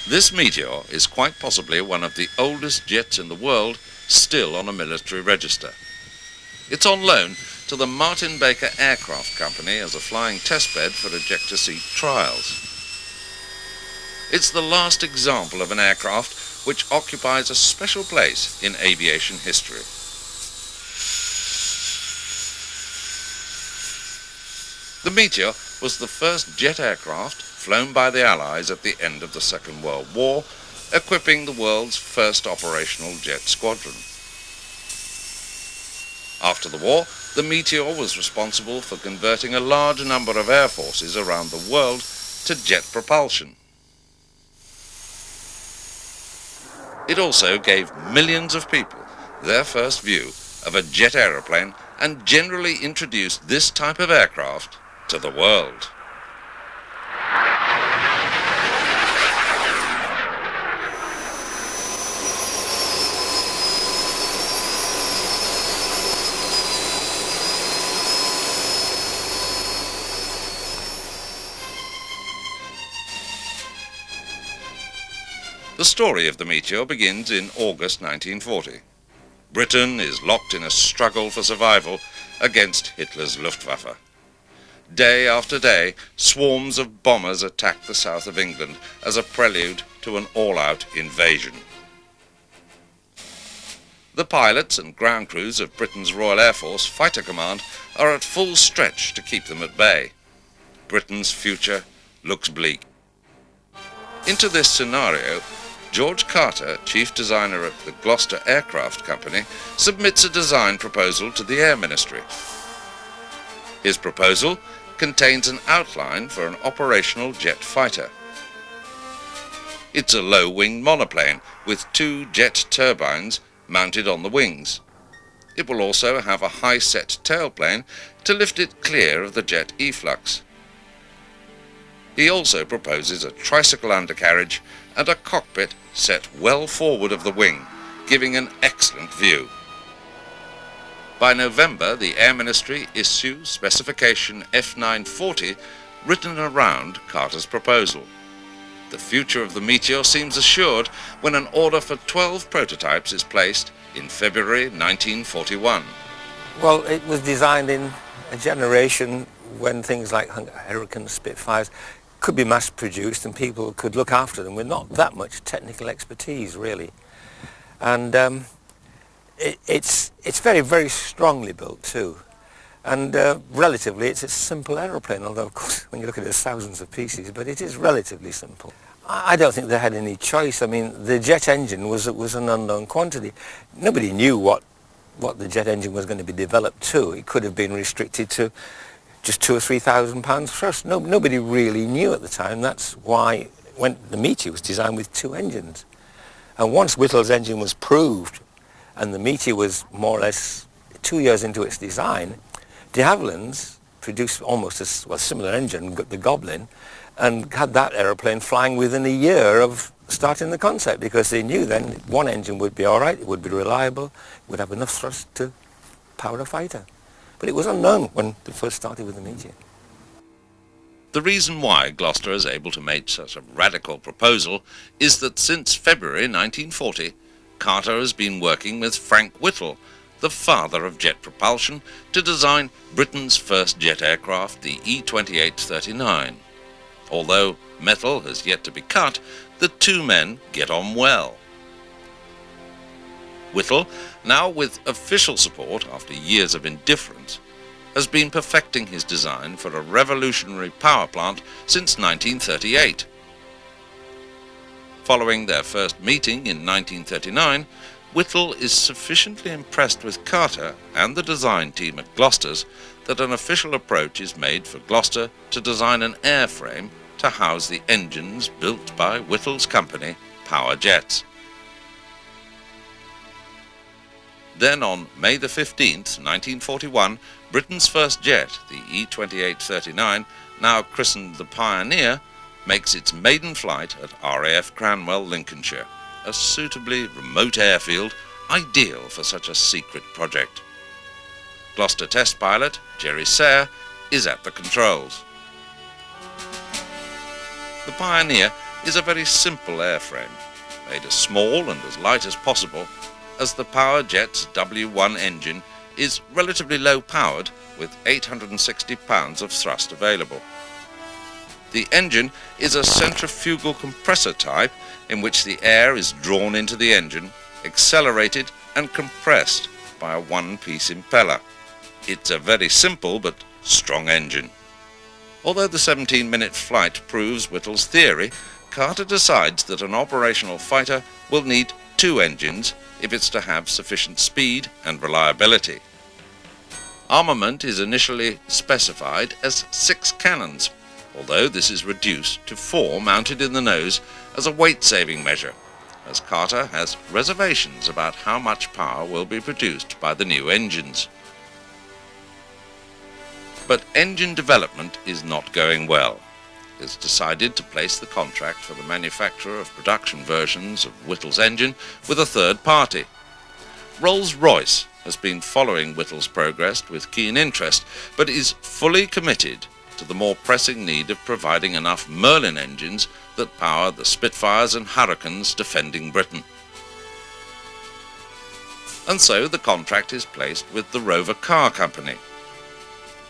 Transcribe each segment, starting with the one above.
This Meteor is quite possibly one of the oldest jets in the world still on a military register. It's on loan to the Martin Baker Aircraft Company as a flying testbed for ejector seat trials. It's the last example of an aircraft which occupies a special place in aviation history. The Meteor was the first jet aircraft flown by the Allies at the end of the Second World War, equipping the world's first operational jet squadron. After the war, the Meteor was responsible for converting a large number of air forces around the world to jet propulsion. It also gave millions of people their first view of a jet aeroplane and generally introduced this type of aircraft to the world. The story of the Meteor begins in August 1940. Britain is locked in a struggle for survival against Hitler's Luftwaffe. Day after day, swarms of bombers attack the south of England as a prelude to an all-out invasion. The pilots and ground crews of Britain's Royal Air Force Fighter Command are at full stretch to keep them at bay. Britain's future looks bleak. Into this scenario, George Carter, chief designer at the Gloster Aircraft Company, submits a design proposal to the Air Ministry. His proposal contains an outline for an operational jet fighter. It's a low-winged monoplane with 2 jet turbines mounted on the wings. It will also have a high-set tailplane to lift it clear of the jet efflux. He also proposes a tricycle undercarriage and a cockpit set well forward of the wing, giving an excellent view. By November, the Air Ministry issues specification F940 written around Carter's proposal. The future of the Meteor seems assured when an order for 12 prototypes is placed in February 1941. Well, it was designed in a generation when things like Hurricanes, Spitfires could be mass-produced and people could look after them with not that much technical expertise, really. And it's very, very strongly built too. And relatively, it's a simple aeroplane, although, of course, when you look at it, there's thousands of pieces, but it is relatively simple. I don't think they had any choice. I mean, the jet engine was an unknown quantity. Nobody knew what the jet engine was going to be developed to. It could have been restricted to just 2,000 or 3,000 pounds thrust. Nobody really knew at the time. That's why when the Meteor was designed with 2 engines. And once Whittle's engine was proved, and the Meteor was more or less 2 years into its design, de Havilland's produced almost a similar engine, the Goblin, and had that aeroplane flying within a year of starting the concept, because they knew then one engine would be all right, it would be reliable, it would have enough thrust to power a fighter. But it was unknown when they first started with the Meteor. The reason why Gloster is able to make such a radical proposal is that since February 1940, Carter has been working with Frank Whittle, the father of jet propulsion, to design Britain's first jet aircraft, the E-2839. Although metal has yet to be cut, the 2 men get on well. Whittle, now with official support after years of indifference, has been perfecting his design for a revolutionary power plant since 1938. Following their first meeting in 1939, Whittle is sufficiently impressed with Carter and the design team at Gloster's that an official approach is made for Gloster to design an airframe to house the engines built by Whittle's company, Power Jets. Then on May the 15th, 1941, Britain's first jet, the E-2839, now christened the Pioneer, makes its maiden flight at RAF Cranwell, Lincolnshire, a suitably remote airfield ideal for such a secret project. Gloster test pilot Jerry Sayre is at the controls. The Pioneer is a very simple airframe, made as small and as light as possible, as the Power Jet's W1 engine is relatively low powered with 860 pounds of thrust available. The engine is a centrifugal compressor type in which the air is drawn into the engine, accelerated and compressed by a one-piece impeller. It's a very simple but strong engine. Although the 17-minute flight proves Whittle's theory, Carter decides that an operational fighter will need two engines if it's to have sufficient speed and reliability. Armament is initially specified as 6 cannons, although this is reduced to 4 mounted in the nose as a weight-saving measure, as Carter has reservations about how much power will be produced by the new engines. But engine development is not going well. It's decided to place the contract for the manufacture of production versions of Whittle's engine with a third party. Rolls-Royce has been following Whittle's progress with keen interest, but is fully committed to the more pressing need of providing enough Merlin engines that power the Spitfires and Hurricanes defending Britain. And so the contract is placed with the Rover Car Company.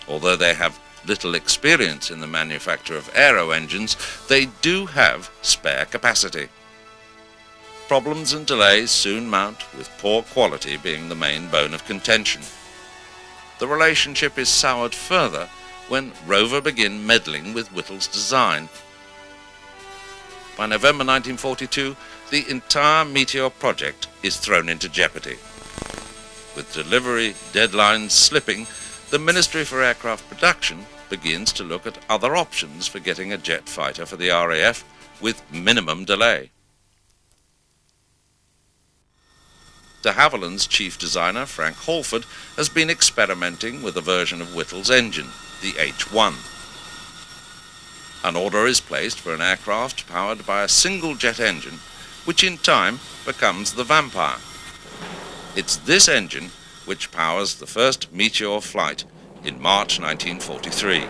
Although they have little experience in the manufacture of aero engines, they do have spare capacity. Problems and delays soon mount, with poor quality being the main bone of contention. The relationship is soured further when Rover begin meddling with Whittle's design. By November 1942, the entire Meteor project is thrown into jeopardy. With delivery deadlines slipping, the Ministry for Aircraft Production begins to look at other options for getting a jet fighter for the RAF with minimum delay. De Havilland's chief designer, Frank Halford, has been experimenting with a version of Whittle's engine, the H1. An order is placed for an aircraft powered by a single jet engine, which in time becomes the Vampire. It's this engine which powers the first Meteor flight in March 1943.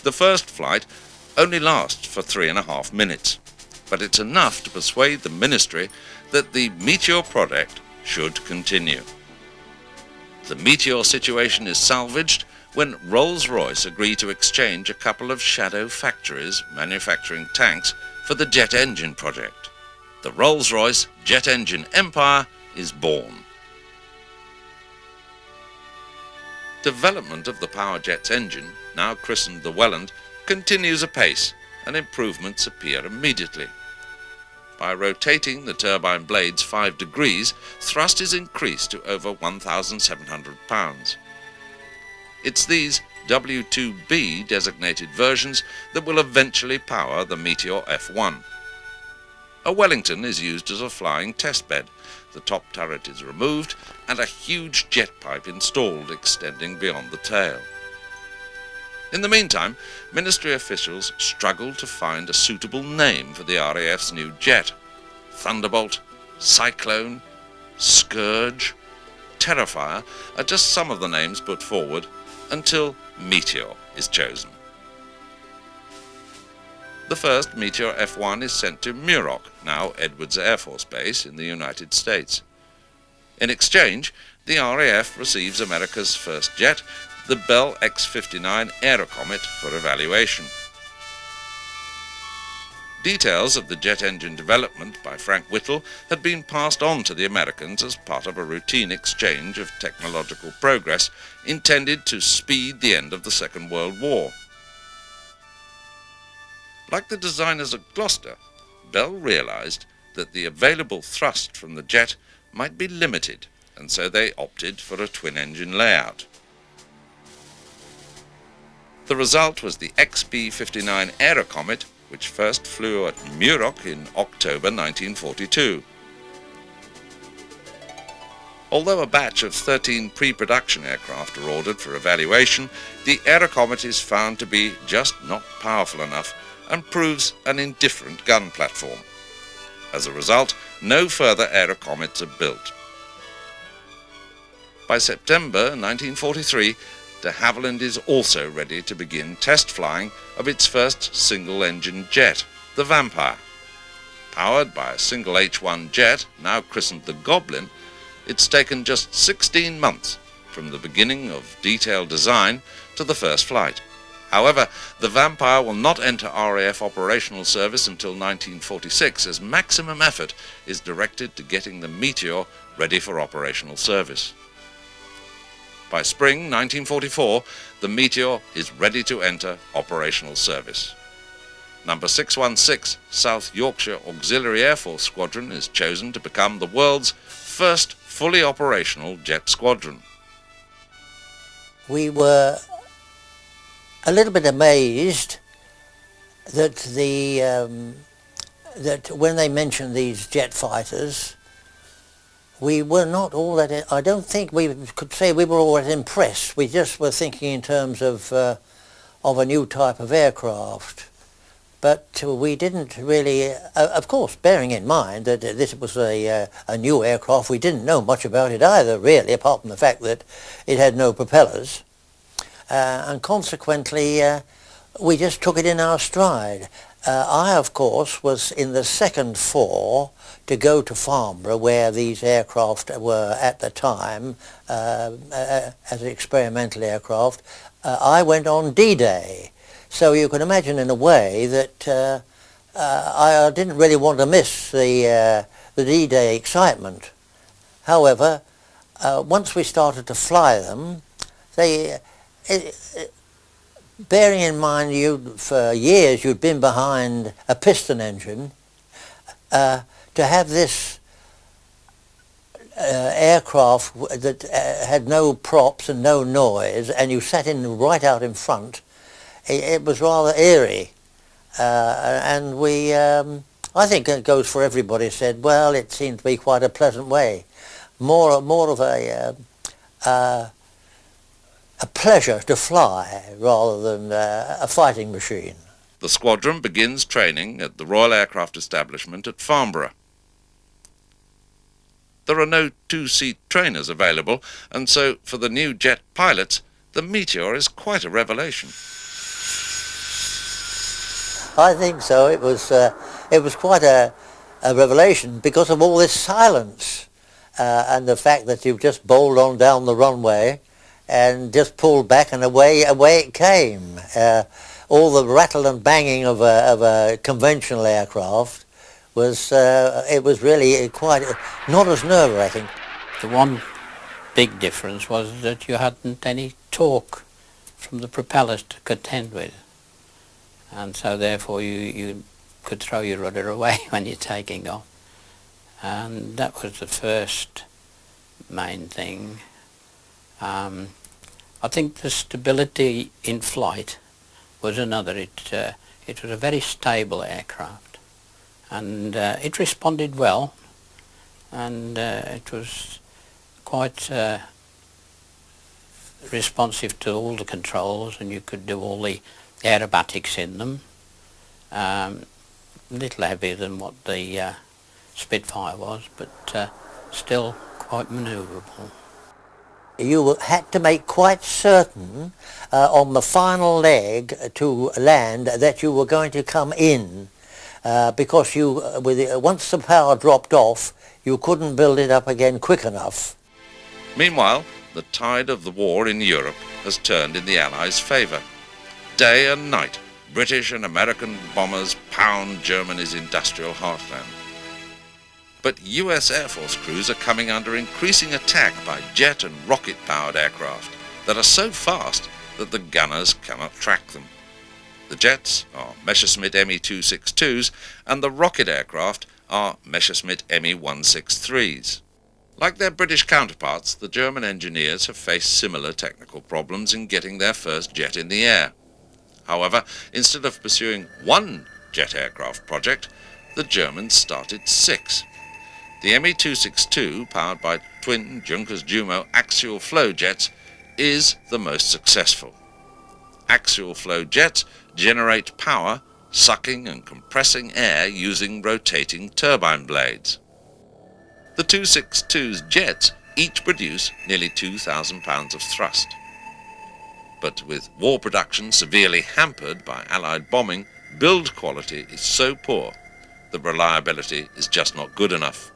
The first flight only lasts for 3.5 minutes, but it's enough to persuade the Ministry that the Meteor project should continue. The Meteor situation is salvaged when Rolls-Royce agree to exchange a couple of shadow factories manufacturing tanks for the jet engine project. The Rolls-Royce jet engine empire is born. Development of the Power Jet's engine, now christened the Welland, continues apace, and improvements appear immediately. By rotating the turbine blades 5 degrees, thrust is increased to over 1,700 pounds. It's these W2B designated versions that will eventually power the Meteor F1. A Wellington is used as a flying testbed. The top turret is removed and a huge jet pipe installed extending beyond the tail. In the meantime, Ministry officials struggle to find a suitable name for the RAF's new jet. Thunderbolt, Cyclone, Scourge, Terrifier are just some of the names put forward until Meteor is chosen. The first Meteor F1 is sent to Muroc, now Edwards Air Force Base in the United States. In exchange, the RAF receives America's first jet, the Bell X-59 Aerocomet, for evaluation. Details of the jet engine development by Frank Whittle had been passed on to the Americans as part of a routine exchange of technological progress intended to speed the end of the Second World War. Like the designers at Gloster, Bell realized that the available thrust from the jet might be limited, and so they opted for a twin-engine layout. The result was the XB-59 Aerocomet, which first flew at Muroc in October 1942. Although a batch of 13 pre-production aircraft are ordered for evaluation, the Aerocomet is found to be just not powerful enough and proves an indifferent gun platform. As a result, no further Aerocomets are built. By September 1943, de Havilland is also ready to begin test flying of its first single-engine jet, the Vampire. Powered by a single H-1 jet, now christened the Goblin, it's taken just 16 months from the beginning of detailed design to the first flight. However, the Vampire will not enter RAF operational service until 1946, as maximum effort is directed to getting the Meteor ready for operational service. By spring 1944, the Meteor is ready to enter operational service. Number 616 South Yorkshire Auxiliary Air Force Squadron is chosen to become the world's first fully operational jet squadron. We were a little bit amazed that that when they mentioned these jet fighters, we were not all that. I don't think we could say we were all that impressed. We just were thinking in terms of a new type of aircraft. But we didn't really, of course, bearing in mind that this was a new aircraft, we didn't know much about it either, really, apart from the fact that it had no propellers. And consequently, we just took it in our stride. I, of course, was in the second four to go to Farnborough, where these aircraft were at the time as experimental aircraft. I went on D-Day. So you can imagine in a way that I didn't really want to miss the D-Day excitement. However, once we started to fly them, bearing in mind for years you'd been behind a piston engine, to have this aircraft that had no props and no noise, and you sat in right out in front, it was rather eerie, and we, I think it goes for everybody, said, well, it seemed to be quite a pleasant way, more of a pleasure to fly rather than a fighting machine. The squadron begins training at the Royal Aircraft Establishment at Farnborough. There are no two-seat trainers available, and so for the new jet pilots, the Meteor is quite a revelation. I think so. It was quite a revelation because of all this silence and the fact that you've just bowled on down the runway and just pulled back and away it came. All the rattle and banging of a conventional aircraft was it was really quite not as nerve-wracking. The one big difference was that you hadn't any torque from the propellers to contend with. And so therefore you could throw your rudder away when you're taking off. And that was the first main thing. I think the stability in flight was another. It was a very stable aircraft, and it responded well, and it was quite responsive to all the controls, and you could do all the aerobatics in them. A little heavier than what the Spitfire was, but still quite manoeuvrable. You had to make quite certain on the final leg to land that you were going to come in, because once the power dropped off, you couldn't build it up again quick enough. Meanwhile, the tide of the war in Europe has turned in the Allies' favour. Day and night, British and American bombers pound Germany's industrial heartland. But US Air Force crews are coming under increasing attack by jet and rocket-powered aircraft that are so fast that the gunners cannot track them. The jets are Messerschmitt Me-262s and the rocket aircraft are Messerschmitt Me-163s. Like their British counterparts, the German engineers have faced similar technical problems in getting their first jet in the air. However, instead of pursuing one jet aircraft project, the Germans started 6. The Me-262, powered by twin Junkers-Jumo axial flow jets, is the most successful. Axial flow jets generate power, sucking and compressing air using rotating turbine blades. The 262's jets each produce nearly 2,000 pounds of thrust. But with war production severely hampered by Allied bombing, build quality is so poor that reliability is just not good enough.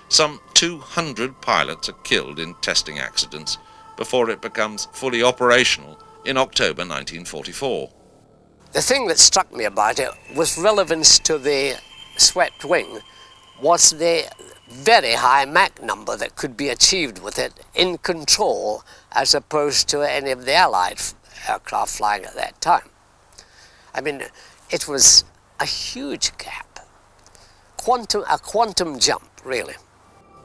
Some 200 pilots are killed in testing accidents before it becomes fully operational in October 1944. The thing that struck me about it with relevance to the swept wing was the very high Mach number that could be achieved with it in control as opposed to any of the Allied aircraft flying at that time. I mean, it was a huge gap, a quantum jump, really.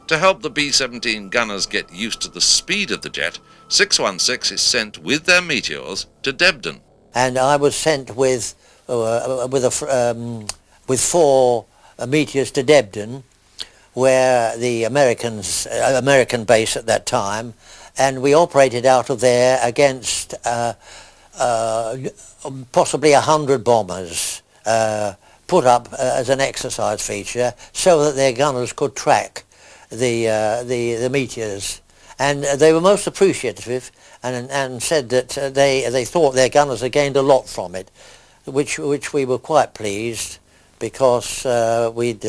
To help the B-17 gunners get used to the speed of the jet, 616 is sent with their Meteors to Debden. And I was sent with 4 Meteors to Debden, where the American base at that time, and we operated out of there against possibly 100 bombers put up as an exercise feature so that their gunners could track the Meteors, and they were most appreciative and said that they thought their gunners had gained a lot from it, which we were quite pleased, because we'd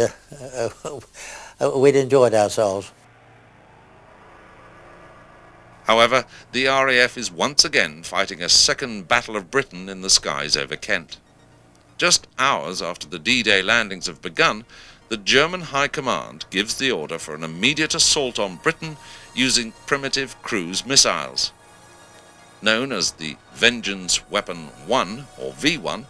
enjoyed ourselves. However, the RAF is once again fighting a second Battle of Britain in the skies over Kent. Just hours after the D-Day landings have begun, the German High Command gives the order for an immediate assault on Britain using primitive cruise missiles. Known as the Vengeance Weapon 1, or V1,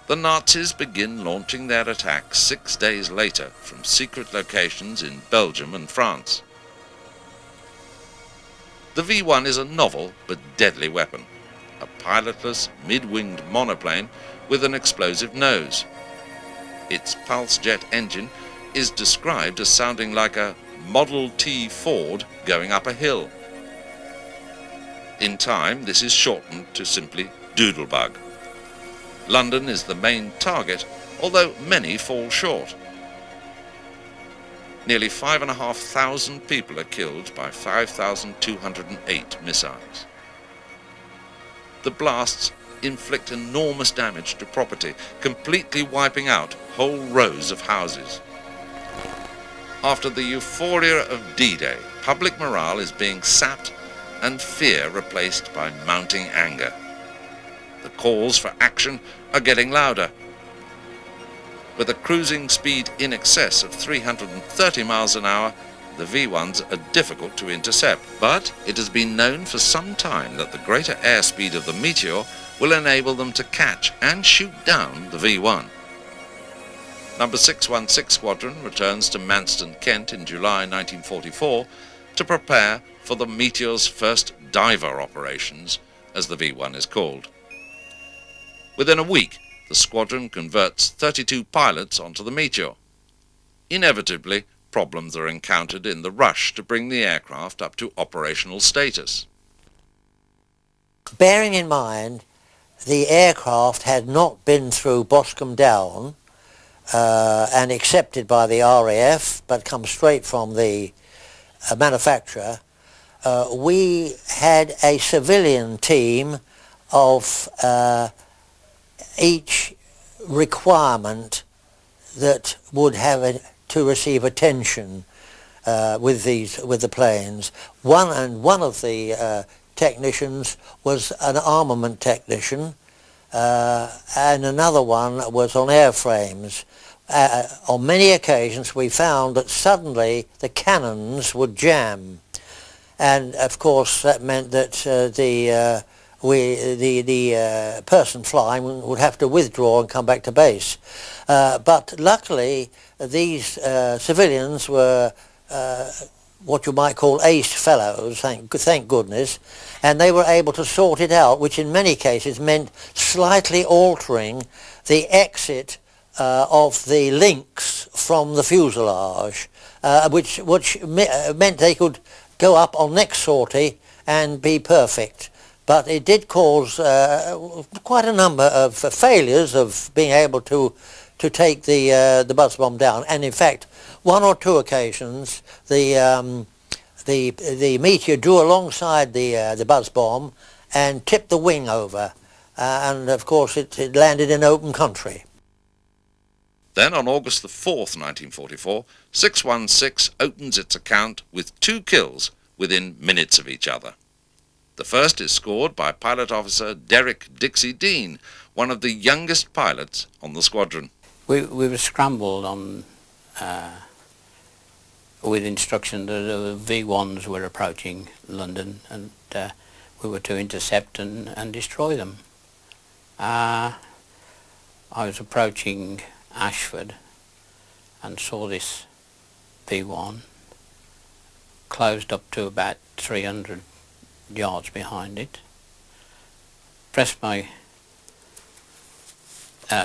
the Nazis begin launching their attacks 6 days later from secret locations in Belgium and France. The V1 is a novel but deadly weapon, a pilotless mid-winged monoplane with an explosive nose. Its pulse jet engine is described as sounding like a Model T Ford going up a hill. In time, this is shortened to simply Doodlebug. London is the main target, although many fall short. Nearly 5,500 people are killed by 5,208 missiles. The blasts inflict enormous damage to property, completely wiping out whole rows of houses. After the euphoria of D-Day, public morale is being sapped and fear replaced by mounting anger. The calls for action are getting louder. With a cruising speed in excess of 330 miles an hour, the V1s are difficult to intercept, but it has been known for some time that the greater airspeed of the Meteor will enable them to catch and shoot down the V1. Number 616 Squadron returns to Manston, Kent in July 1944 to prepare for the Meteor's first diver operations, as the V1 is called. Within a week, the squadron converts 32 pilots onto the Meteor. Inevitably, problems are encountered in the rush to bring the aircraft up to operational status. Bearing in mind the aircraft had not been through Boscombe Down and accepted by the RAF, but come straight from the manufacturer, we had a civilian team of each requirement that would have to receive attention with the planes. One of the technicians was an armament technician, and another one was on airframes. On many occasions we found that suddenly the cannons would jam, and of course that meant that the person flying would have to withdraw and come back to base. But luckily these civilians were what you might call ace fellows, thank goodness, and they were able to sort it out, which in many cases meant slightly altering the exit of the links from the fuselage, which meant they could go up on next sortie and be perfect. But it did cause quite a number of failures of being able to take the buzz bomb down. And in fact, one or two occasions, the Meteor drew alongside the buzz bomb and tipped the wing over. And of course it landed in open country. Then on August the 4th, 1944, 616 opens its account with 2 kills within minutes of each other. The first is scored by Pilot Officer Derek Dixie Dean, one of the youngest pilots on the squadron. We were scrambled on with instruction that the V1s were approaching London, and we were to intercept and destroy them. I was approaching Ashford and saw this V1 closed up to about 300 yards behind it. Pressed my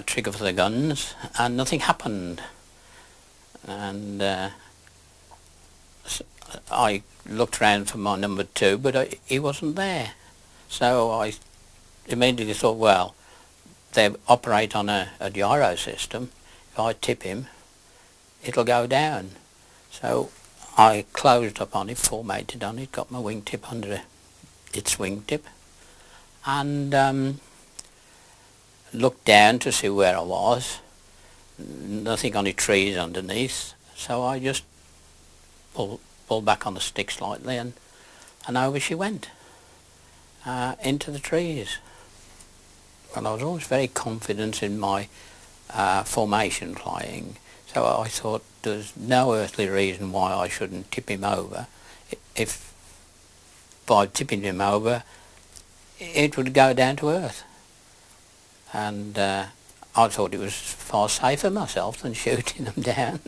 trigger for the guns and nothing happened, and I looked around for my number 2, but he wasn't there. So I immediately thought, well, they operate on a gyro system. If I tip him, it'll go down. So I closed up on it, formatted on it, got my wingtip under its wingtip, and looked down to see where I was. Nothing on the trees underneath, so I just pulled back on the stick slightly, and over she went into the trees. Well, I was always very confident in my formation flying, so I thought there's no earthly reason why I shouldn't tip him over. If by tipping him over, it would go down to earth. And I thought it was far safer myself than shooting them down.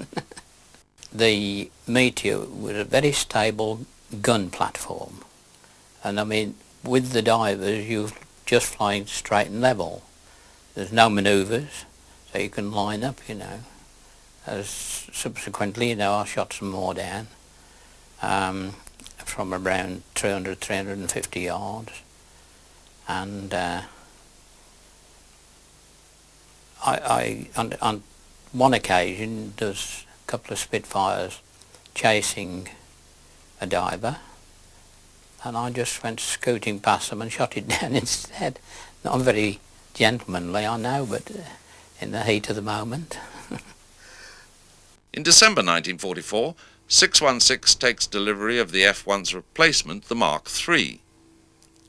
The Meteor was a very stable gun platform, and I mean, with the divers you're just flying straight and level. There's no manoeuvres, so you can line up, you know. As subsequently, you know, I shot some more down from around 300, 350 yards, and on one occasion there was a couple of Spitfires chasing a diver, and I just went scooting past them and shot it down instead. Not very gentlemanly, I know, but in the heat of the moment. In December 1944, 616 takes delivery of the F-1's replacement, the Mark III.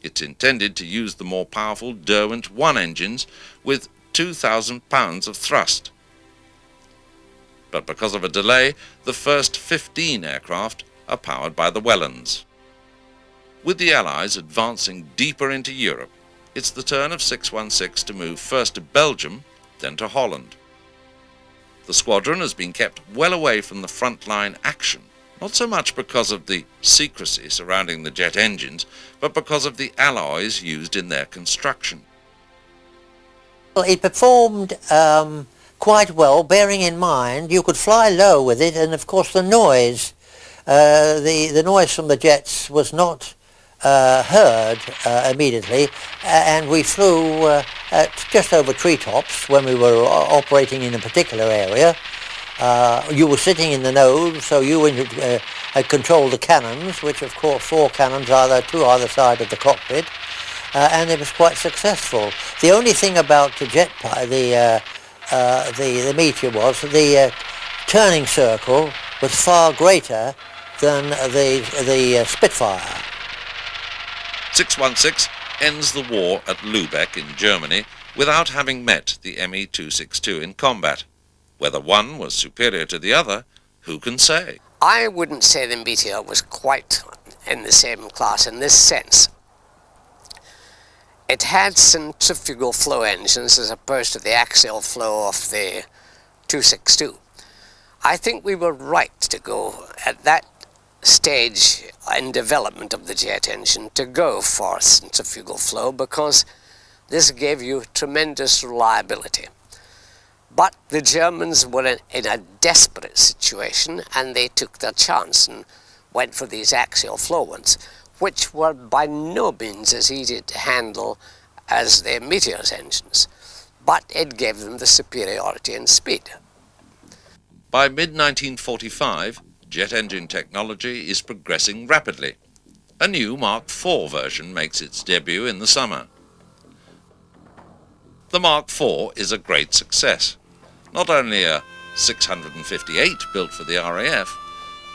It's intended to use the more powerful Derwent 1 engines with 2,000 pounds of thrust. But because of a delay, the first 15 aircraft are powered by the Wellens. With the Allies advancing deeper into Europe, it's the turn of 616 to move first to Belgium, then to Holland. The squadron has been kept well away from the front-line action, not so much because of the secrecy surrounding the jet engines, but because of the alloys used in their construction. Well, it performed quite well, bearing in mind you could fly low with it, and of course the noise, the noise from the jets was not heard immediately, and we flew at just over treetops when we were operating in a particular area. You were sitting in the nose, so you had controlled the cannons, which of course 4 cannons, two either side of the cockpit, and it was quite successful. The only thing about the the Meteor was the turning circle was far greater than the Spitfire. 616 ends the war at Lübeck in Germany without having met the Me-262 in combat. Whether one was superior to the other, who can say? I wouldn't say the Meteor was quite in the same class in this sense. It had centrifugal flow engines as opposed to the axial flow of the 262. I think we were right to go at that stage in development of the jet engine to go for centrifugal flow, because this gave you tremendous reliability. But the Germans were in a desperate situation, and they took their chance and went for these axial flow ones, which were by no means as easy to handle as the Meteor's engines, but it gave them the superiority in speed. By mid-1945, jet engine technology is progressing rapidly. A new Mark IV version makes its debut in the summer. The Mark IV is a great success. Not only a 658 built for the RAF,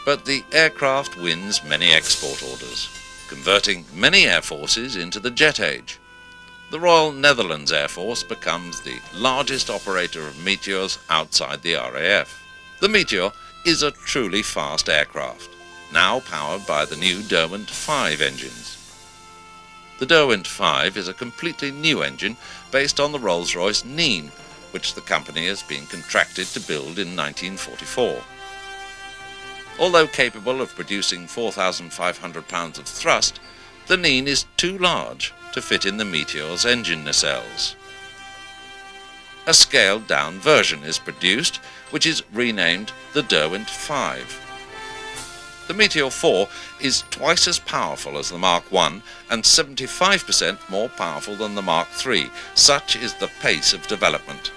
but the aircraft wins many export orders, converting many air forces into the jet age. The Royal Netherlands Air Force becomes the largest operator of Meteors outside the RAF. The Meteor is a truly fast aircraft, now powered by the new Derwent 5 engines. The Derwent 5 is a completely new engine based on the Rolls-Royce Nene, which the company has been contracted to build in 1944. Although capable of producing 4,500 pounds of thrust, the Nene is too large to fit in the Meteor's engine nacelles. A scaled-down version is produced, which is renamed the Derwent 5. The Meteor 4 is twice as powerful as the Mark I and 75% more powerful than the Mark III. Such is the pace of development.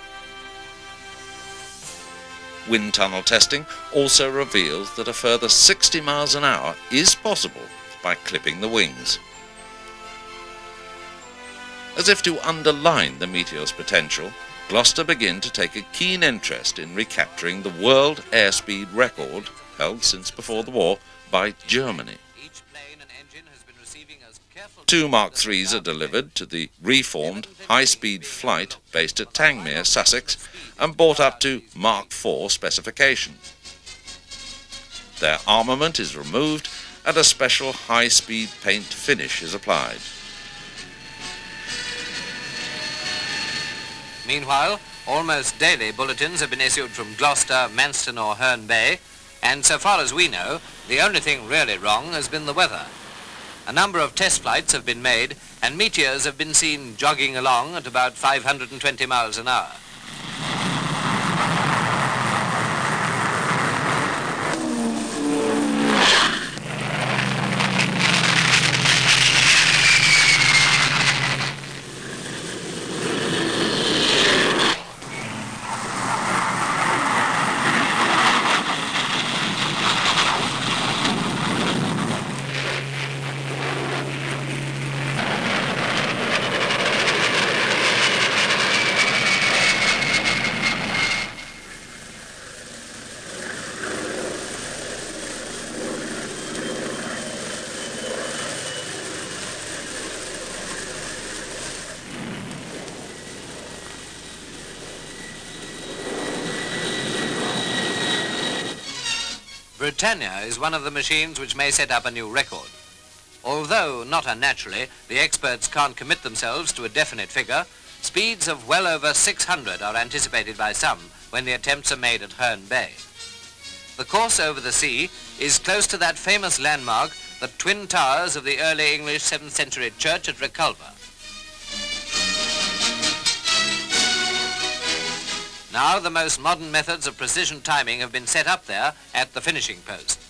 Wind tunnel testing also reveals that a further 60 miles an hour is possible by clipping the wings. As if to underline the Meteor's potential, Gloster began to take a keen interest in recapturing the world airspeed record held since before the war by Germany. Two Mark IIIs are delivered to the reformed high-speed flight based at Tangmere, Sussex, and brought up to Mark IV specification. Their armament is removed and a special high-speed paint finish is applied. Meanwhile, almost daily bulletins have been issued from Gloucester, Manston or Herne Bay, and so far as we know, the only thing really wrong has been the weather. A number of test flights have been made, and Meteors have been seen jogging along at about 520 miles an hour. Britannia is one of the machines which may set up a new record. Although, not unnaturally, the experts can't commit themselves to a definite figure, speeds of well over 600 are anticipated by some when the attempts are made at Herne Bay. The course over the sea is close to that famous landmark, the twin towers of the early English 7th century church at Reculver. Now the most modern methods of precision timing have been set up there at the finishing post.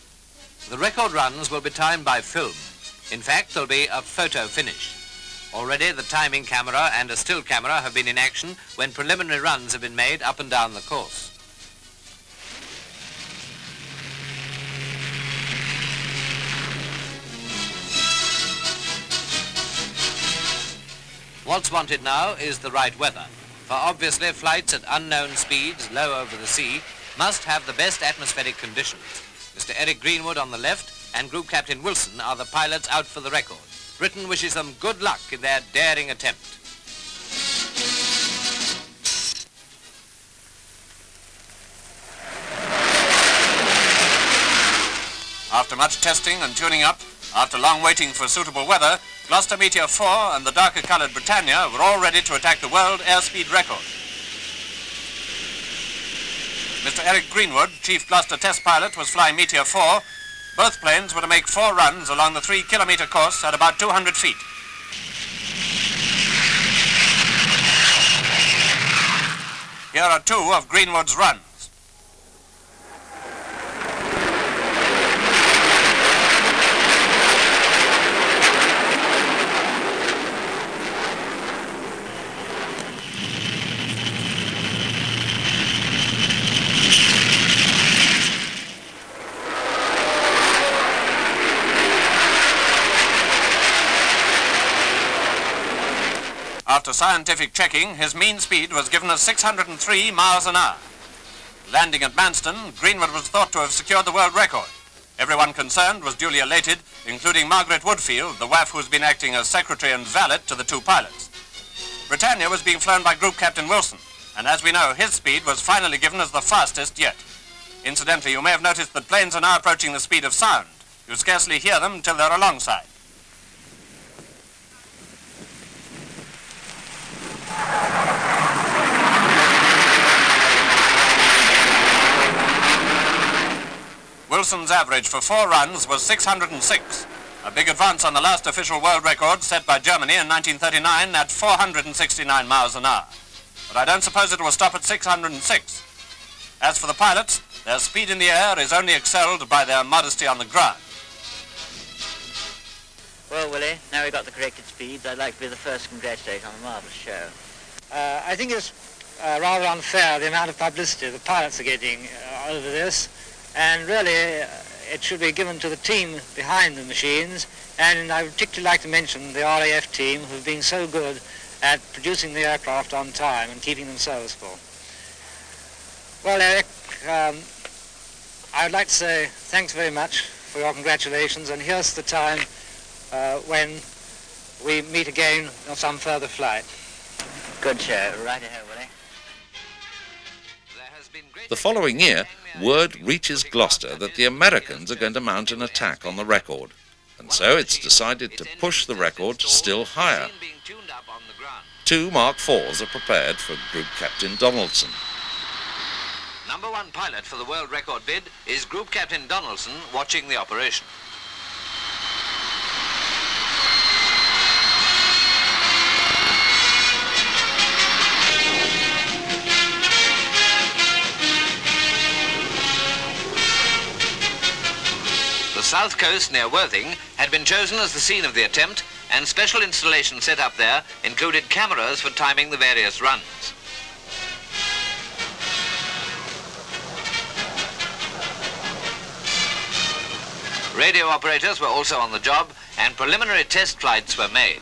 The record runs will be timed by film. In fact, there'll be a photo finish. Already the timing camera and a still camera have been in action when preliminary runs have been made up and down the course. What's wanted now is the right weather. For obviously flights at unknown speeds, low over the sea, must have the best atmospheric conditions. Mr. Eric Greenwood on the left and Group Captain Wilson are the pilots out for the record. Britain wishes them good luck in their daring attempt. After much testing and tuning up, after long waiting for suitable weather, Gloster Meteor 4 and the darker-coloured Britannia were all ready to attack the world airspeed record. Mr. Eric Greenwood, Chief Gloster Test Pilot, was flying Meteor 4. Both planes were to make 4 runs along the 3-kilometre course at about 200 feet. Here are two of Greenwood's runs. After scientific checking, his mean speed was given as 603 miles an hour. Landing at Manston, Greenwood was thought to have secured the world record. Everyone concerned was duly elated, including Margaret Woodfield, the WAF who's been acting as secretary and valet to the two pilots. Britannia was being flown by Group Captain Wilson, and as we know, his speed was finally given as the fastest yet. Incidentally, you may have noticed that planes are now approaching the speed of sound. You scarcely hear them until they're alongside. Wilson's average for 4 runs was 606, a big advance on the last official world record set by Germany in 1939 at 469 miles an hour. But I don't suppose it will stop at 606. As for the pilots, their speed in the air is only excelled by their modesty on the ground. Well, Willie, now we've got the corrected speeds, I'd like to be the first to congratulate on a marvellous show. I think it's rather unfair, the amount of publicity the pilots are getting over this, and really it should be given to the team behind the machines, and I would particularly like to mention the RAF team who've been so good at producing the aircraft on time and keeping them serviceable. Well, Eric, I would like to say thanks very much for your congratulations, and here's the time when we meet again on some further flight. Good show, right ahead, Willie. The following year, word reaches Gloucester that the Americans are going to mount an attack on the record, and so it's decided to push the record still higher. 2 Mark IVs are prepared for Group Captain Donaldson. Number 1 pilot for the world record bid is Group Captain Donaldson watching the operation. The south coast near Worthing had been chosen as the scene of the attempt, and special installations set up there included cameras for timing the various runs. Radio operators were also on the job, and preliminary test flights were made.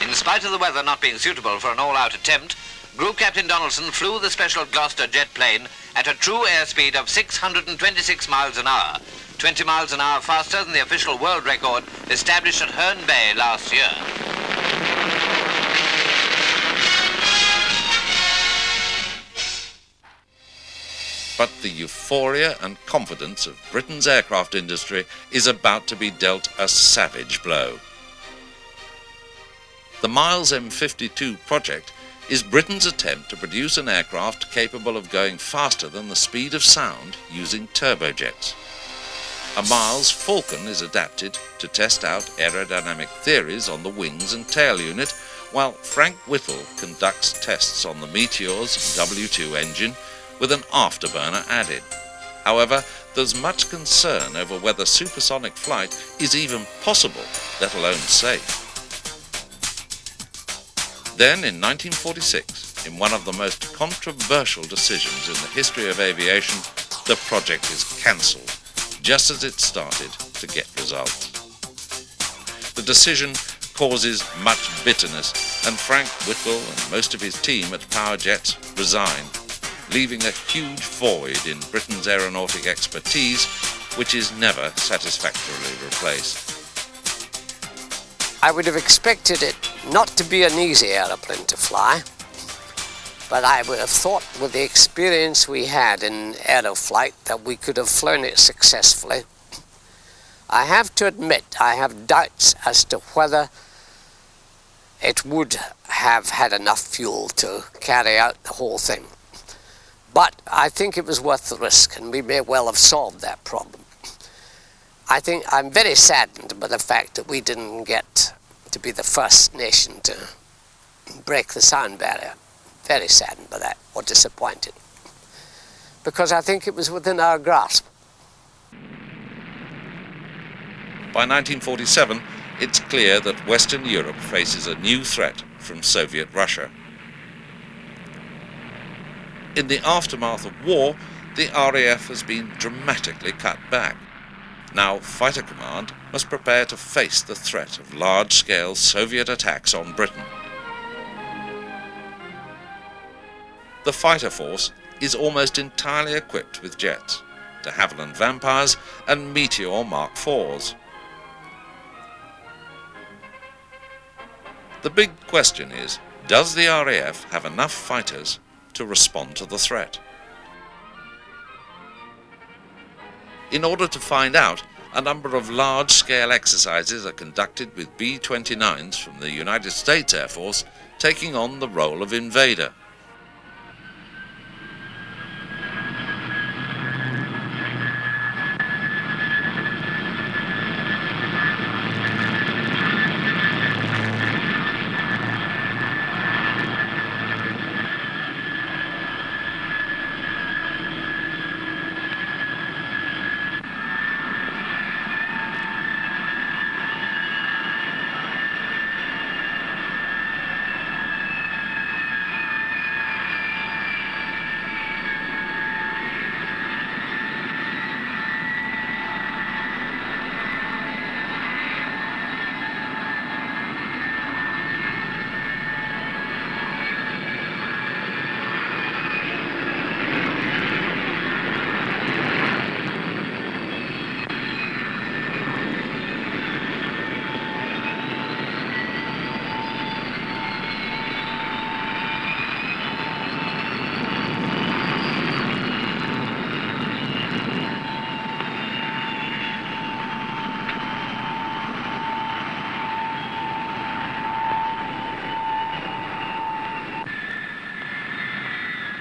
In spite of the weather not being suitable for an all-out attempt, Group Captain Donaldson flew the special Gloster jet plane at a true airspeed of 626 miles an hour, 20 miles an hour faster than the official world record established at Herne Bay last year. But the euphoria and confidence of Britain's aircraft industry is about to be dealt a savage blow. The Miles M52 project is Britain's attempt to produce an aircraft capable of going faster than the speed of sound using turbojets. A Miles Falcon is adapted to test out aerodynamic theories on the wings and tail unit, while Frank Whittle conducts tests on the Meteor's W2 engine with an afterburner added. However, there's much concern over whether supersonic flight is even possible, let alone safe. Then, in 1946, in one of the most controversial decisions in the history of aviation, the project is cancelled, just as it started to get results. The decision causes much bitterness, and Frank Whittle and most of his team at Power Jets resign, leaving a huge void in Britain's aeronautic expertise, which is never satisfactorily replaced. I would have expected it not to be an easy aeroplane to fly, but I would have thought with the experience we had in aeroflight that we could have flown it successfully. I have to admit I have doubts as to whether it would have had enough fuel to carry out the whole thing. But I think it was worth the risk, and we may well have solved that problem. I think I'm very saddened by the fact that we didn't get to be the first nation to break the sound barrier. Very saddened by that, or disappointed, because I think it was within our grasp. By 1947, it's clear that Western Europe faces a new threat from Soviet Russia. In the aftermath of war, the RAF has been dramatically cut back. Now Fighter Command must prepare to face the threat of large-scale Soviet attacks on Britain. The fighter force is almost entirely equipped with jets, de Havilland Vampires and Meteor Mark IVs. The big question is, does the RAF have enough fighters to respond to the threat? In order to find out, a number of large-scale exercises are conducted with B-29s from the United States Air Force taking on the role of invader.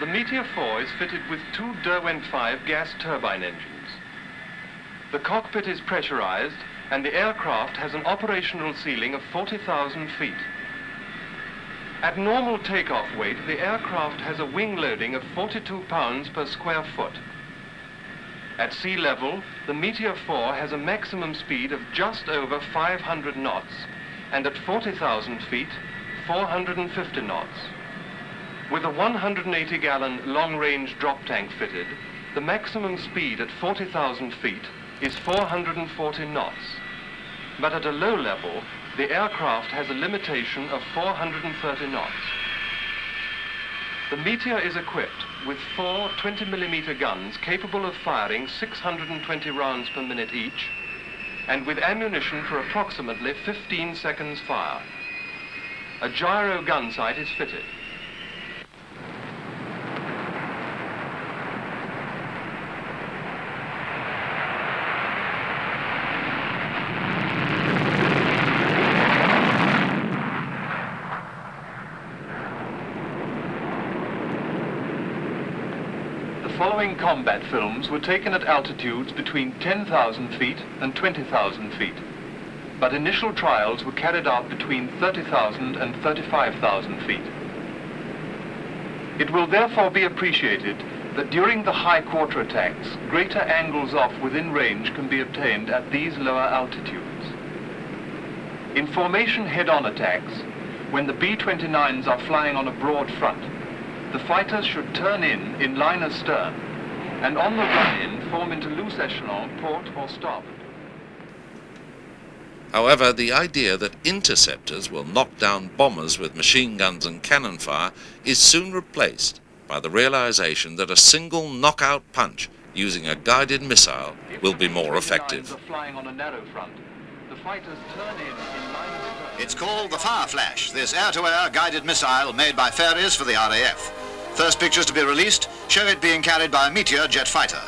The Meteor 4 is fitted with two Derwent 5 gas turbine engines. The cockpit is pressurized and the aircraft has an operational ceiling of 40,000 feet. At normal takeoff weight, the aircraft has a wing loading of 42 pounds per square foot. At sea level, the Meteor 4 has a maximum speed of just over 500 knots, and at 40,000 feet, 450 knots. With a 180-gallon long-range drop tank fitted, the maximum speed at 40,000 feet is 440 knots. But at a low level, the aircraft has a limitation of 430 knots. The Meteor is equipped with four 20mm guns capable of firing 620 rounds per minute each, and with ammunition for approximately 15 seconds fire. A gyro gun sight is fitted. The following combat films were taken at altitudes between 10,000 feet and 20,000 feet, but initial trials were carried out between 30,000 and 35,000 feet. It will therefore be appreciated that during the high quarter attacks, greater angles off within range can be obtained at these lower altitudes. In formation head-on attacks, when the B-29s are flying on a broad front, the fighters should turn in line astern, and on the run-in form into loose echelon, port or starboard. However, the idea that interceptors will knock down bombers with machine guns and cannon fire is soon replaced by the realization that a single knockout punch using a guided missile will be more effective. Flying on a narrow front, the fighters turn in line astern. It's called the Fire Flash, this air-to-air guided missile made by Fairey's for the RAF. First pictures to be released show it being carried by a Meteor Jet fighter.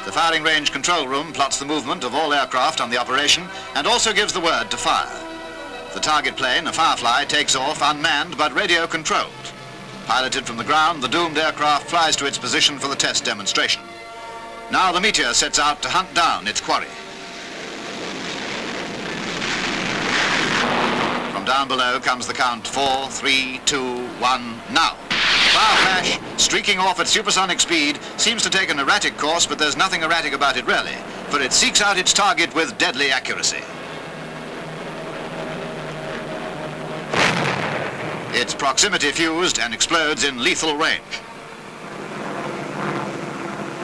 The firing range control room plots the movement of all aircraft on the operation and also gives the word to fire. The target plane, a Firefly, takes off unmanned but radio controlled. Piloted from the ground, the doomed aircraft flies to its position for the test demonstration. Now the Meteor sets out to hunt down its quarry. From down below comes the count 4, 3, 2, 1, now. Fireflash, streaking off at supersonic speed, seems to take an erratic course, but there's nothing erratic about it really, for it seeks out its target with deadly accuracy. It's proximity fused and explodes in lethal range.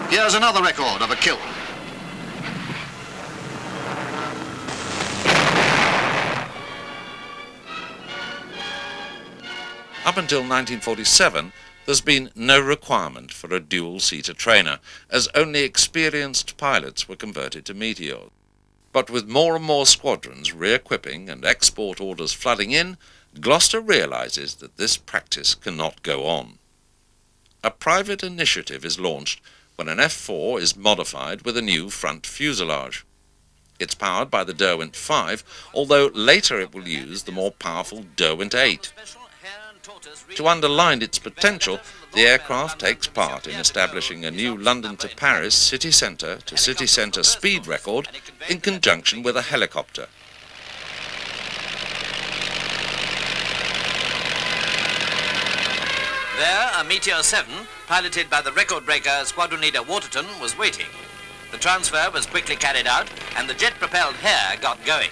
Here's another record of a kill. Up until 1947, there's been no requirement for a dual-seater trainer, as only experienced pilots were converted to Meteors. But with more and more squadrons re-equipping and export orders flooding in, Gloster realizes that this practice cannot go on. A private initiative is launched when an F-4 is modified with a new front fuselage. It's powered by the Derwent 5, although later it will use the more powerful Derwent 8. To underline its potential, the aircraft takes part in establishing a new London to Paris city centre to city centre speed record in conjunction with a helicopter. There, a Meteor 7, piloted by the record breaker Squadron Leader Waterton, was waiting. The transfer was quickly carried out, and the jet-propelled Hare got going.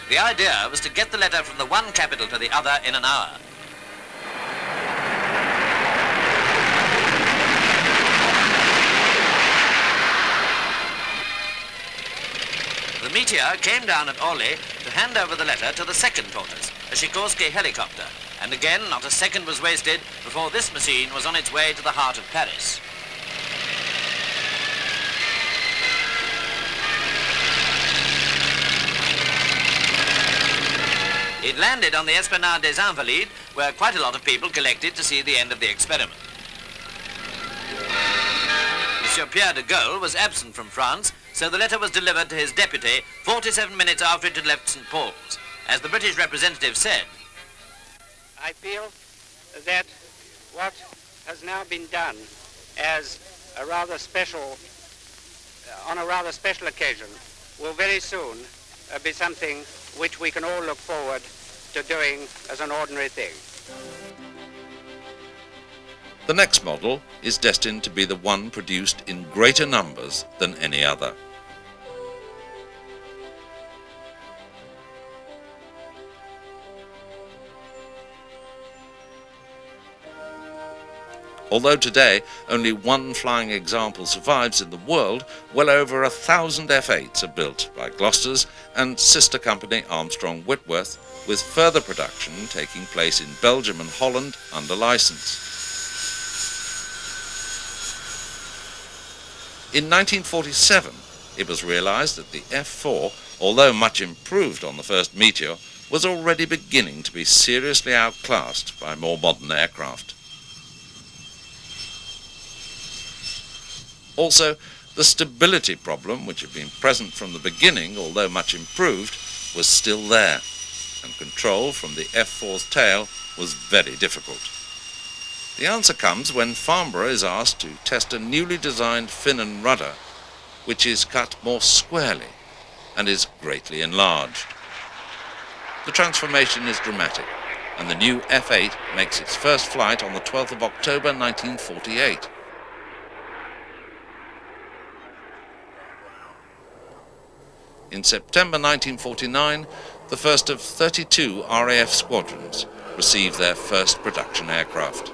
The idea was to get the letter from the one capital to the other in an hour. The Meteor came down at Orly to hand over the letter to the second tortoise, a Sikorsky helicopter, and again not a second was wasted before this machine was on its way to the heart of Paris. It landed on the Esplanade des Invalides, where quite a lot of people collected to see the end of the experiment. Monsieur Pierre de Gaulle was absent from France, so the letter was delivered to his deputy 47 minutes after it had left St. Paul's. As the British representative said, I feel that what has now been done as a rather special, on a rather special occasion, will very soon be something which we can all look forward to doing as an ordinary thing. The next model is destined to be the one produced in greater numbers than any other. Although today only one flying example survives in the world, well over 1,000 F-8s are built by Gloster's and sister company Armstrong Whitworth, with further production taking place in Belgium and Holland under license. In 1947, it was realized that the F-4, although much improved on the first Meteor, was already beginning to be seriously outclassed by more modern aircraft. Also, the stability problem, which had been present from the beginning, although much improved, was still there, and control from the F-4's tail was very difficult. The answer comes when Farnborough is asked to test a newly designed fin and rudder, which is cut more squarely and is greatly enlarged. The transformation is dramatic, and the new F-8 makes its first flight on the 12th of October 1948. In September 1949, the first of 32 RAF squadrons received their first production aircraft.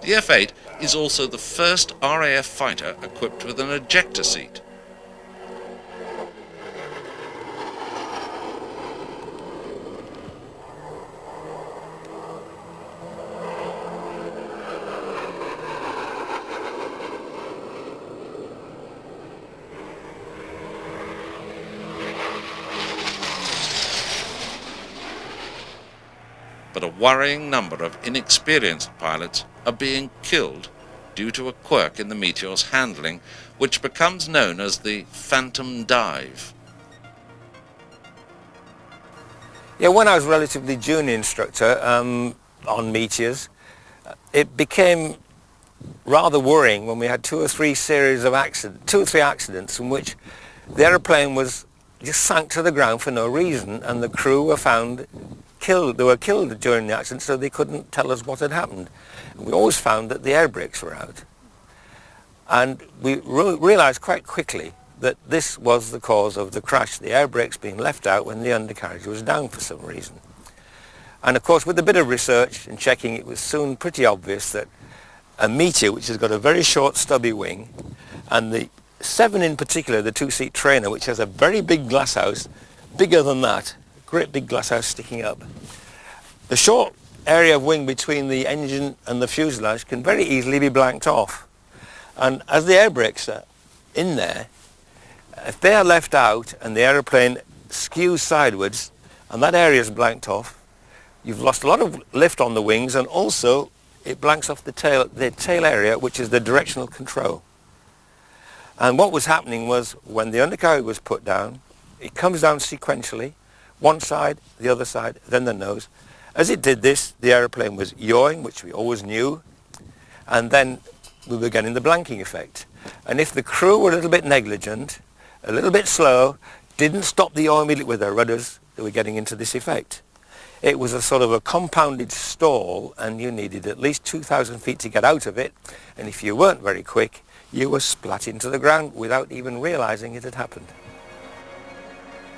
The F-8 is also the first RAF fighter equipped with an ejector seat. But a worrying number of inexperienced pilots are being killed due to a quirk in the Meteor's handling, which becomes known as the phantom dive. Yeah, when I was a relatively junior instructor on Meteors, it became rather worrying when we had two or three accidents in which the aeroplane was just sank to the ground for no reason, and the crew were found killed. They were killed during the accident, so they couldn't tell us what had happened. We always found that the air brakes were out. And we realized quite quickly that this was the cause of the crash, the air brakes being left out when the undercarriage was down for some reason. And of course, with a bit of research and checking, it was soon pretty obvious that a Meteor, which has got a very short stubby wing, and the 7 in particular, the 2-seat trainer, which has a very big glasshouse, bigger than that, great big glasshouse sticking up. The short area of wing between the engine and the fuselage can very easily be blanked off. And as the air brakes are in there, if they are left out and the aeroplane skews sideways and that area is blanked off, you've lost a lot of lift on the wings, and also it blanks off the tail area, which is the directional control. And what was happening was, when the undercarriage was put down, it comes down sequentially, one side, the other side, then the nose. As it did this, the aeroplane was yawing, which we always knew, and then we were getting the blanking effect. And if the crew were a little bit negligent, a little bit slow, didn't stop the yaw immediately with their rudders, they were getting into this effect. It was a sort of a compounded stall, and you needed at least 2,000 feet to get out of it, and if you weren't very quick, you were splat into the ground without even realizing it had happened.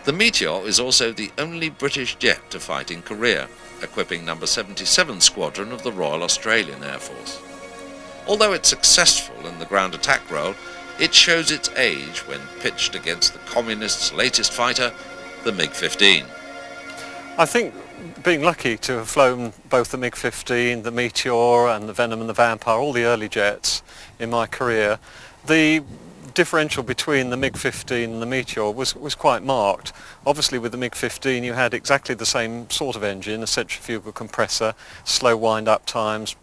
The Meteor is also the only British jet to fight in Korea, equipping No. 77 Squadron of the Royal Australian Air Force. Although it's successful in the ground attack role, it shows its age when pitched against the Communists' latest fighter, the MiG-15. I think being lucky to have flown both the MiG-15, the Meteor and the Venom and the Vampire, all the early jets in my career, the differential between the MiG-15 and the Meteor was quite marked. Obviously with the MiG-15 you had exactly the same sort of engine, a centrifugal compressor, slow wind-up times,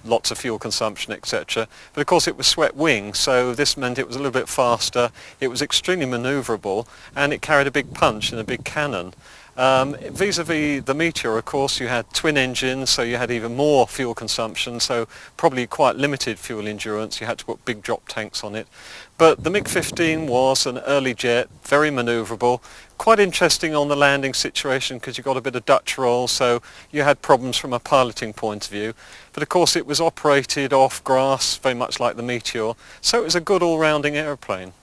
lots of fuel consumption, etc. But of course it was swept wing, so this meant it was a little bit faster, it was extremely manoeuvrable, and it carried a big punch and a big cannon. Vis-a-vis the Meteor, of course, you had twin engines, so you had even more fuel consumption, so probably quite limited fuel endurance. You had to put big drop tanks on it. But the MiG-15 was an early jet, very manoeuvrable, quite interesting on the landing situation because you got a bit of Dutch roll, so you had problems from a piloting point of view. But of course it was operated off grass, very much like the Meteor, so it was a good all-rounding aeroplane.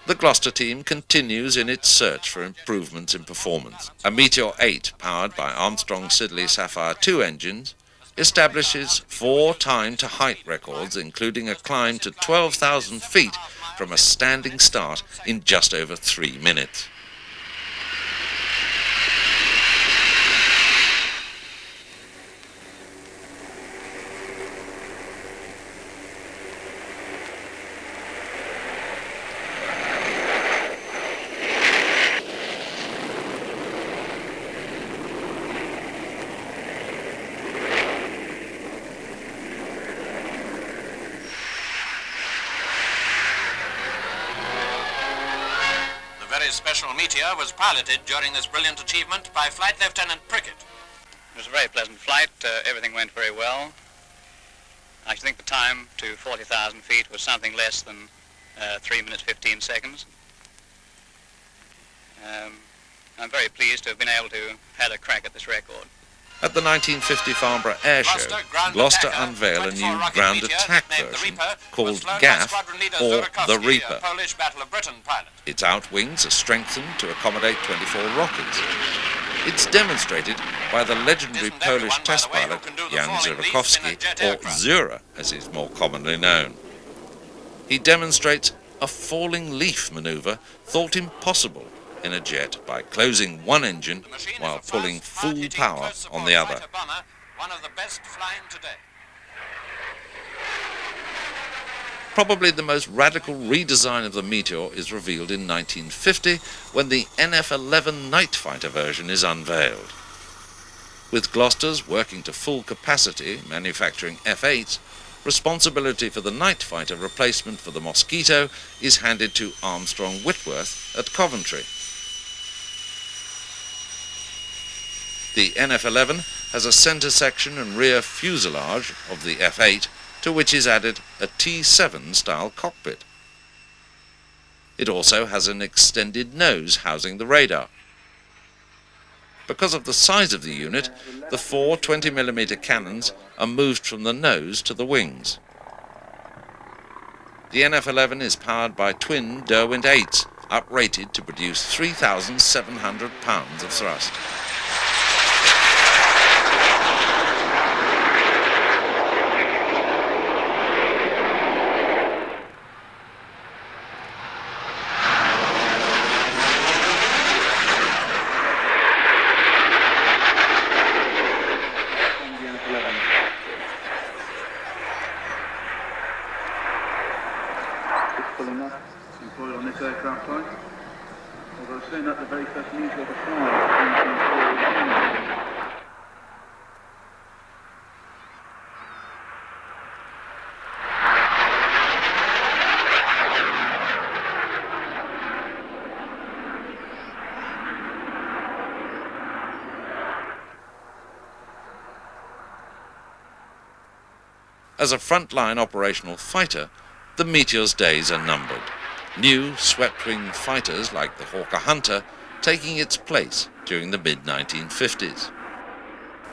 The Gloster team continues in its search for improvements in performance. A Meteor 8, powered by Armstrong Siddeley Sapphire II engines, establishes 4 time-to-height records, including a climb to 12,000 feet from a standing start in just over 3 minutes. Special Meteor was piloted during this brilliant achievement by Flight Lieutenant Prickett. It was a very pleasant flight. Everything went very well. I think the time to 40,000 feet was something less than 3 minutes 15 seconds. I'm very pleased to have been able to have a crack at this record. At the 1950 Farnborough Air Show, Gloster unveiled a new ground attack version called GAF, or the Reaper. Its outwings are strengthened to accommodate 24 rockets. It's demonstrated by the legendary Polish test pilot Jan Żurkowski, or Zura as he's more commonly known. He demonstrates a falling leaf manoeuvre thought impossible in a jet by closing one engine while pulling full power on the other. Probably the most radical redesign of the Meteor is revealed in 1950 when the NF-11 night fighter version is unveiled. With Glosters working to full capacity manufacturing F-8s, responsibility for the night fighter replacement for the Mosquito is handed to Armstrong Whitworth at Coventry. The NF-11 has a centre section and rear fuselage of the F-8, to which is added a T-7 style cockpit. It also has an extended nose housing the radar. Because of the size of the unit, the 4 20mm cannons are moved from the nose to the wings. The NF-11 is powered by twin Derwent 8s, uprated to produce 3,700 pounds of thrust. Pulling up, employed on this aircraft type, although soon at the very first news of the flight. As a frontline operational fighter, the Meteor's days are numbered. New swept-wing fighters like the Hawker Hunter taking its place during the mid-1950s.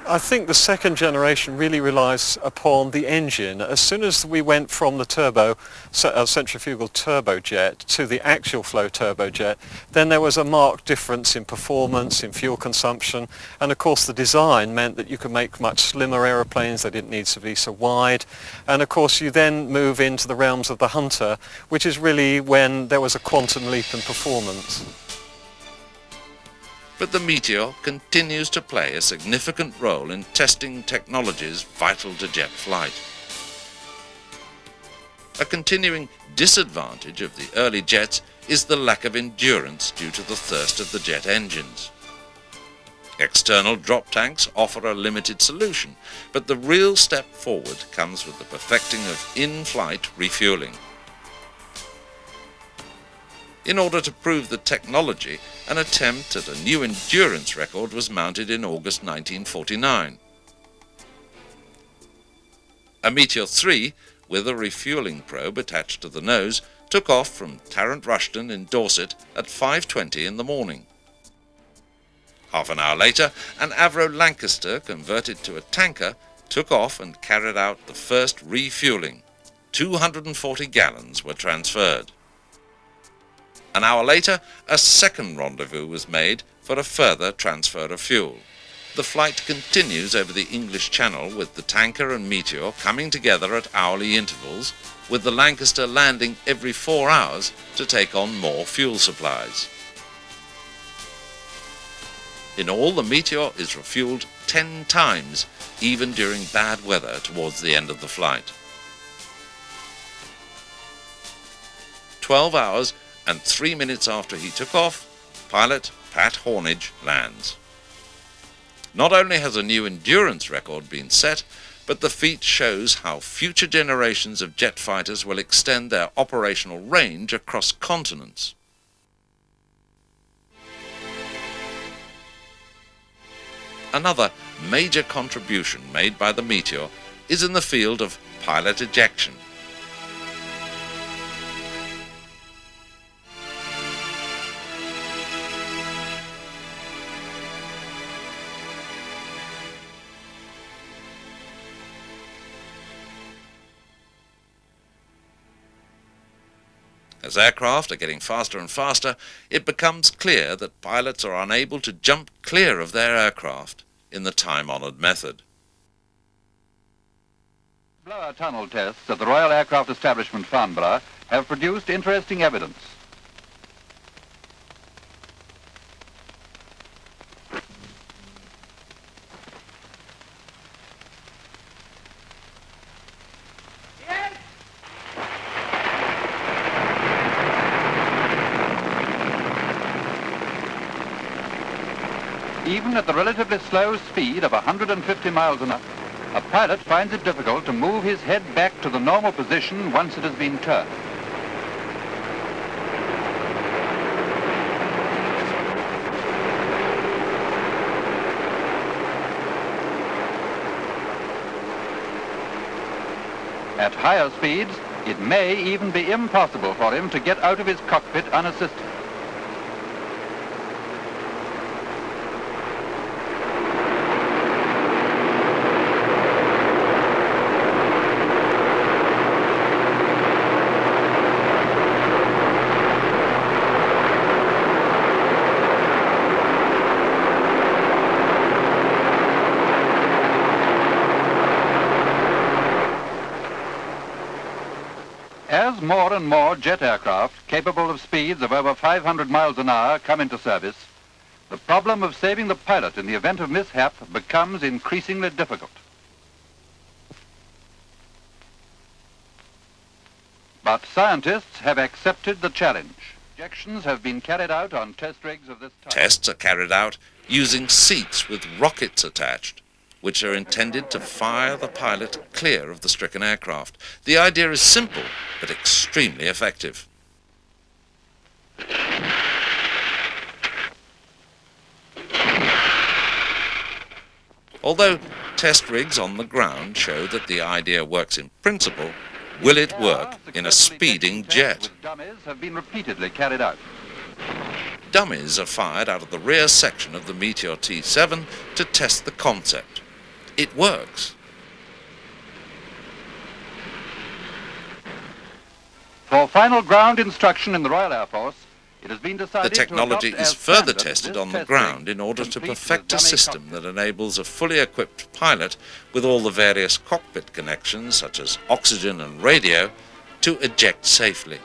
I think the second generation really relies upon the engine. As soon as we went from the centrifugal turbojet to the axial flow turbojet, then there was a marked difference in performance, in fuel consumption, and of course the design meant that you could make much slimmer aeroplanes. They didn't need to be so wide, and of course you then move into the realms of the Hunter, which is really when there was a quantum leap in performance. But the Meteor continues to play a significant role in testing technologies vital to jet flight. A continuing disadvantage of the early jets is the lack of endurance due to the thirst of the jet engines. External drop tanks offer a limited solution, but the real step forward comes with the perfecting of in-flight refueling. In order to prove the technology, an attempt at a new endurance record was mounted in August 1949. A Meteor 3, with a refueling probe attached to the nose, took off from Tarrant Rushton in Dorset at 5:20 in the morning. Half an hour later, an Avro Lancaster converted to a tanker took off and carried out the first refueling. 240 gallons were transferred. An hour later, a second rendezvous was made for a further transfer of fuel. The flight continues over the English Channel with the tanker and Meteor coming together at hourly intervals, with the Lancaster landing every 4 hours to take on more fuel supplies. In all, the Meteor is refueled 10 times, even during bad weather towards the end of the flight. 12 hours and 3 minutes after he took off, pilot Pat Hornage lands. Not only has a new endurance record been set, but the feat shows how future generations of jet fighters will extend their operational range across continents. Another major contribution made by the Meteor is in the field of pilot ejection. As aircraft are getting faster and faster, it becomes clear that pilots are unable to jump clear of their aircraft in the time-honoured method. Blower tunnel tests at the Royal Aircraft Establishment, Farnborough, have produced interesting evidence. Even at the relatively slow speed of 150 miles an hour, a pilot finds it difficult to move his head back to the normal position once it has been turned. At higher speeds, It may even be impossible for him to get out of his cockpit unassisted. As more and more jet aircraft capable of speeds of over 500 miles an hour come into service, the problem of saving the pilot in the event of mishap becomes increasingly difficult. But scientists have accepted the challenge. Injections have been carried out on test rigs of this type. Tests are carried out using seats with rockets attached, which are intended to fire the pilot clear of the stricken aircraft. The idea is simple, but extremely effective. Although test rigs on the ground show that the idea works in principle, will it work in a speeding jet? Dummies have been repeatedly carried out. Dummies are fired out of the rear section of the Meteor T-7 to test the concept. It works. For final ground instruction in the Royal Air Force, it has been decided The technology to adopt is as further standard tested this on the test ground rig, in order to complete with perfect a dummy system that enables a fully equipped pilot with all the various cockpit connections, such as oxygen and radio, to eject safely.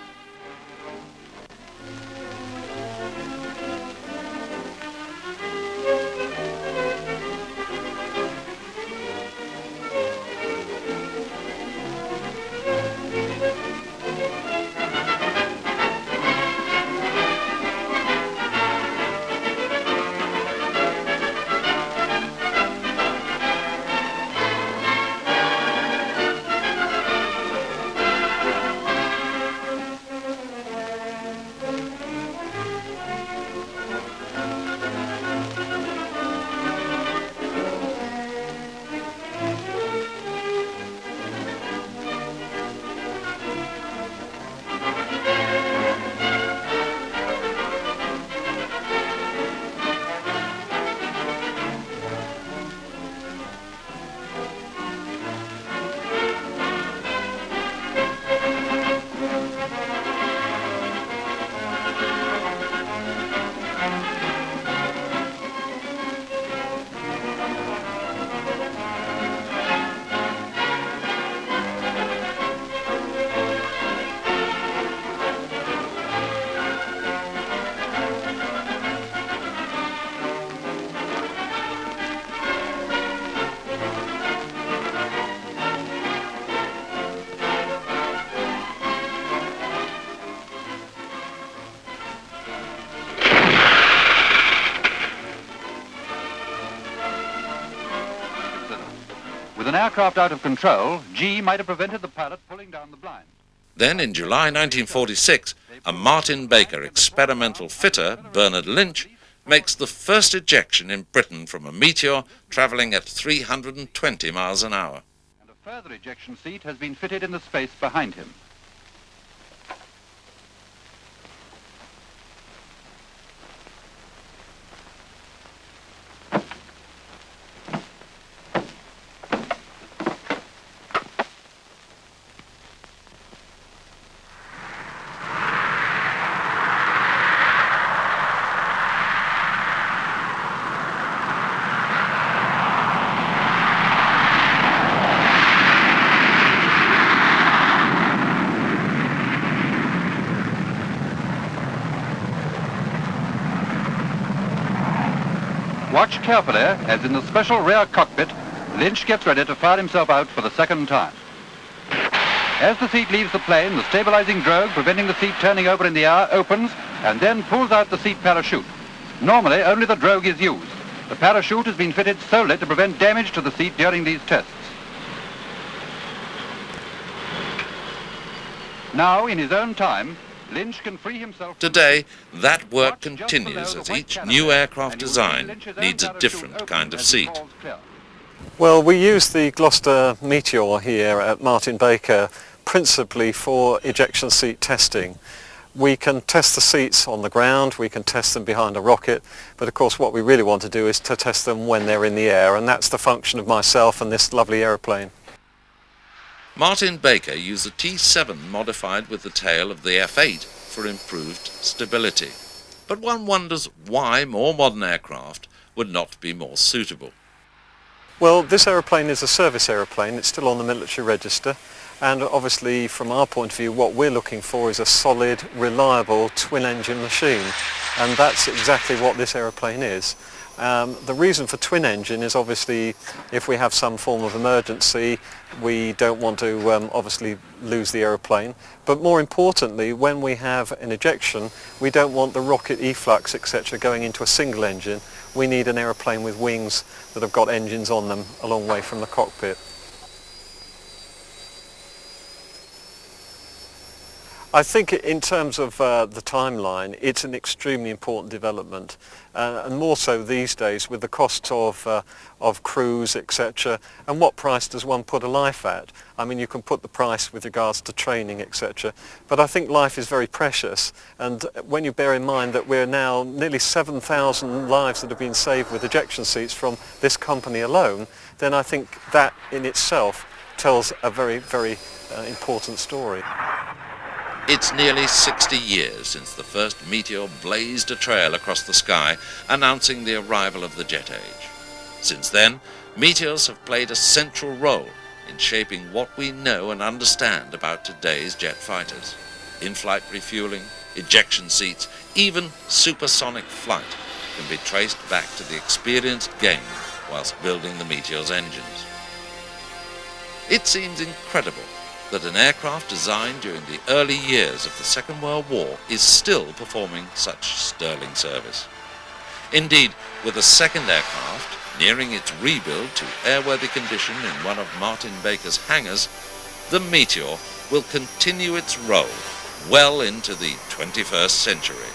With an aircraft out of control, G might have prevented the pilot pulling down the blind. Then, in July 1946, a Martin Baker experimental fitter, Bernard Lynch, makes the first ejection in Britain from a Meteor travelling at 320 miles an hour. And a further ejection seat has been fitted in the space behind him. Watch carefully as in the special rear cockpit, Lynch gets ready to fire himself out for the second time. As the seat leaves the plane, the stabilizing drogue preventing the seat turning over in the air opens and then pulls out the seat parachute. Normally, only the drogue is used. The parachute has been fitted solely to prevent damage to the seat during these tests. Now, in his own time, Lynch can free himself. Today, that work continues as each new aircraft design needs a different kind of seat. Well, we use the Gloster Meteor here at Martin Baker principally for ejection seat testing. We can test the seats on the ground, we can test them behind a rocket, but of course what we really want to do is to test them when they're in the air, and that's the function of myself and this lovely aeroplane. Martin Baker used the T7 modified with the tail of the F8 for improved stability. But one wonders why more modern aircraft would not be more suitable. Well, this aeroplane is a service aeroplane, it's still on the military register, and obviously from our point of view what we're looking for is a solid, reliable twin-engine machine, and that's exactly what this aeroplane is. The reason for twin engine is obviously if we have some form of emergency we don't want to obviously lose the aeroplane, but more importantly when we have an ejection we don't want the rocket efflux etc. going into a single engine. We need an aeroplane with wings that have got engines on them a long way from the cockpit. I think in terms of the timeline, it's an extremely important development, and more so these days with the cost of crews, etc. And what price does one put a life at? I mean, you can put the price with regards to training, etc. But I think life is very precious, and when you bear in mind that we're now nearly 7,000 lives that have been saved with ejection seats from this company alone, then I think that in itself tells a very, very important story. It's nearly 60 years since the first Meteor blazed a trail across the sky, announcing the arrival of the jet age. Since then, Meteors have played a central role in shaping what we know and understand about today's jet fighters. In-flight refueling, ejection seats, even supersonic flight can be traced back to the experience gained whilst building the Meteor's engines. It seems incredible that an aircraft designed during the early years of the Second World War is still performing such sterling service. Indeed, with a second aircraft nearing its rebuild to airworthy condition in one of Martin Baker's hangars, the Meteor will continue its role well into the 21st century.